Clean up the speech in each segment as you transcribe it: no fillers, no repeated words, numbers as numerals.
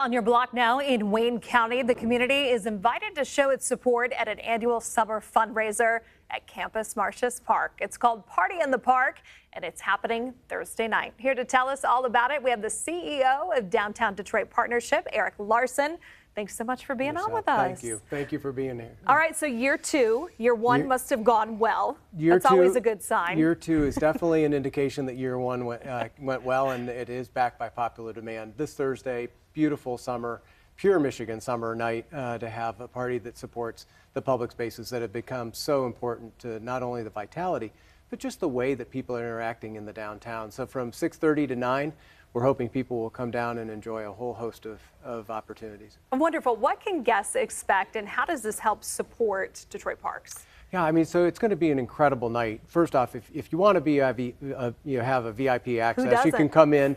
On your block now in Wayne County, the community is invited to show its support at an annual summer fundraiser at Campus Martius Park. It's called Party in the Park, and it's happening Thursday night. Here to tell us all about it, we have the CEO of Downtown Detroit Partnership, Eric Larson. Thanks so much for being on with us. Thank you. Thank you for being here. All right, so year two, year one must have gone well. That's always a good sign. Year two is definitely an indication that year one went well, and it is backed by popular demand. This Thursday, beautiful summer, pure Michigan summer night to have a party that supports the public spaces that have become so important to not only the vitality, but just the way that people are interacting in the downtown. So from 6:30 to 9, we're hoping people will come down and enjoy a whole host of opportunities. Wonderful. What can guests expect, and how does this help support Detroit Parks? Yeah, I mean, so it's going to be an incredible night. First off, if you want to be have a VIP access, you can come in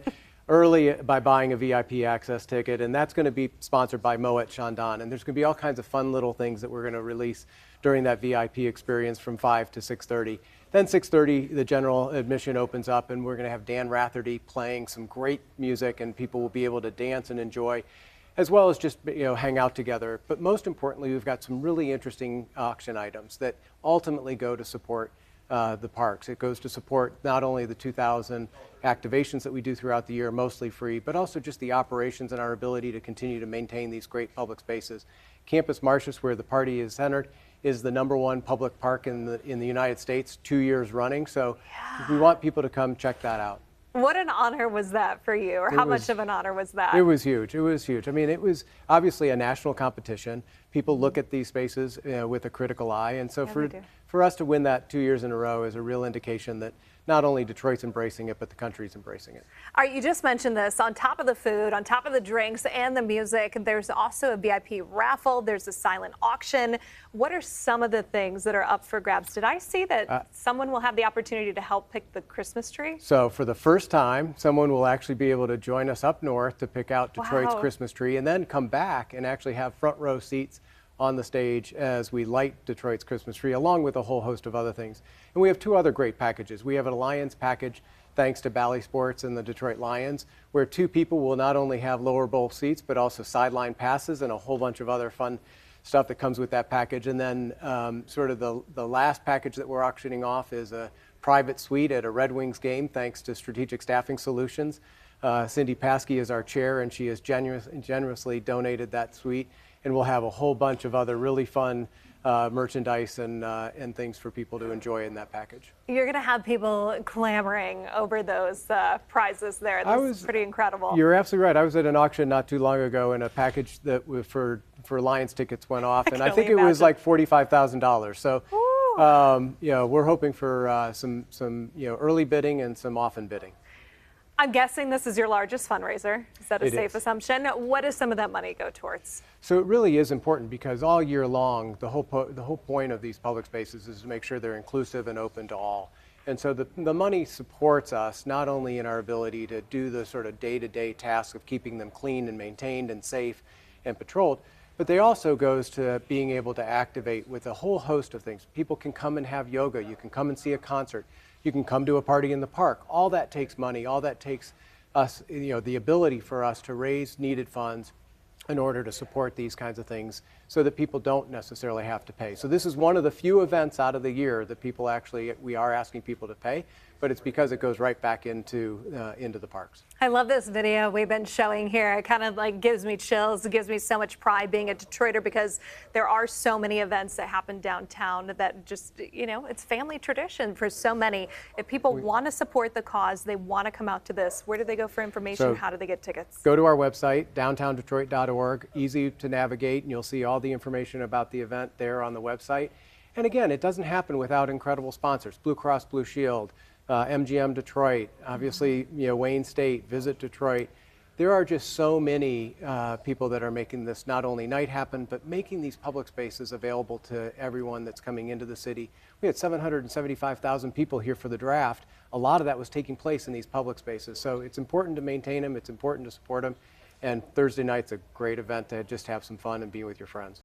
early by buying a VIP access ticket, and that's going to be sponsored by Moet Chandon. And there's going to be all kinds of fun little things that we're going to release during that VIP experience from 5 to 6:30. Then 6:30, the general admission opens up, and we're going to have Dan Ratherty playing some great music, and people will be able to dance and enjoy, as well as just hang out together. But most importantly, we've got some really interesting auction items that ultimately go to support the parks. It goes to support not only the 2,000 activations that we do throughout the year, mostly free, but also just the operations and our ability to continue to maintain these great public spaces. Campus Martius, where the party is centered, is the #1 public park in the United States, 2 years running. So we want people to come check that out. What an honor was that for you, or how much of an honor was that? It was huge. It was huge. I mean, it was obviously a national competition. People look at these spaces with a critical eye, and so for us to win that 2 years in a row is a real indication that not only Detroit's embracing it, but the country's embracing it. All right, you just mentioned this. On top of the food, on top of the drinks and the music, there's also a VIP raffle. There's a silent auction. What are some of the things that are up for grabs? Did I see that someone will have the opportunity to help pick the Christmas tree? So for the first time, someone will actually be able to join us up north to pick out Detroit's Christmas tree, and then come back and actually have front row seats on the stage as we light Detroit's Christmas tree, along with a whole host of other things. And we have two other great packages. We have an Alliance package, thanks to Bally Sports and the Detroit Lions, where two people will not only have lower bowl seats, but also sideline passes and a whole bunch of other fun stuff that comes with that package. And then sort of the last package that we're auctioning off is a private suite at a Red Wings game, thanks to Strategic Staffing Solutions. Cindy Paskey is our chair, and she has generously donated that suite. And we'll have a whole bunch of other really fun merchandise and things for people to enjoy in that package. You're going to have people clamoring over those prizes there. This is pretty incredible. You're absolutely right. I was at an auction not too long ago, and a package that was for Lions tickets went off, and I think it was like $45,000. So we're hoping for some early bidding and some often bidding. I'm guessing this is your largest fundraiser. Is that a safe assumption? What does some of that money go towards? So it really is important, because all year long, the whole point of these public spaces is to make sure they're inclusive and open to all. And so the money supports us not only in our ability to do the sort of day-to-day tasks of keeping them clean and maintained and safe and patrolled, but they also goes to being able to activate with a whole host of things. People can come and have yoga. You can come and see a concert. You can come to a party in the park. All that takes money. All that takes us, the ability for us to raise needed funds in order to support these kinds of things, so that people don't necessarily have to pay. So this is one of the few events out of the year that we are asking people to pay, but it's because it goes right back into the parks. I love this video we've been showing here. It kind of like gives me chills. It gives me so much pride being a Detroiter, because there are so many events that happen downtown that just, it's family tradition for so many. If people want to support the cause, they want to come out to this, where do they go for information? So how do they get tickets? Go to our website, downtowndetroit.org. Easy to navigate, and you'll see all the information about the event there on the website. And again, it doesn't happen without incredible sponsors: Blue Cross Blue Shield, MGM Detroit, obviously Wayne State, Visit Detroit. There are just so many people that are making this not only night happen, but making these public spaces available to everyone that's coming into the city. We had 775,000 people here for the draft. A lot of that was taking place in these public spaces. So it's important to maintain them. It's important to support them. And Thursday night's a great event to just have some fun and be with your friends.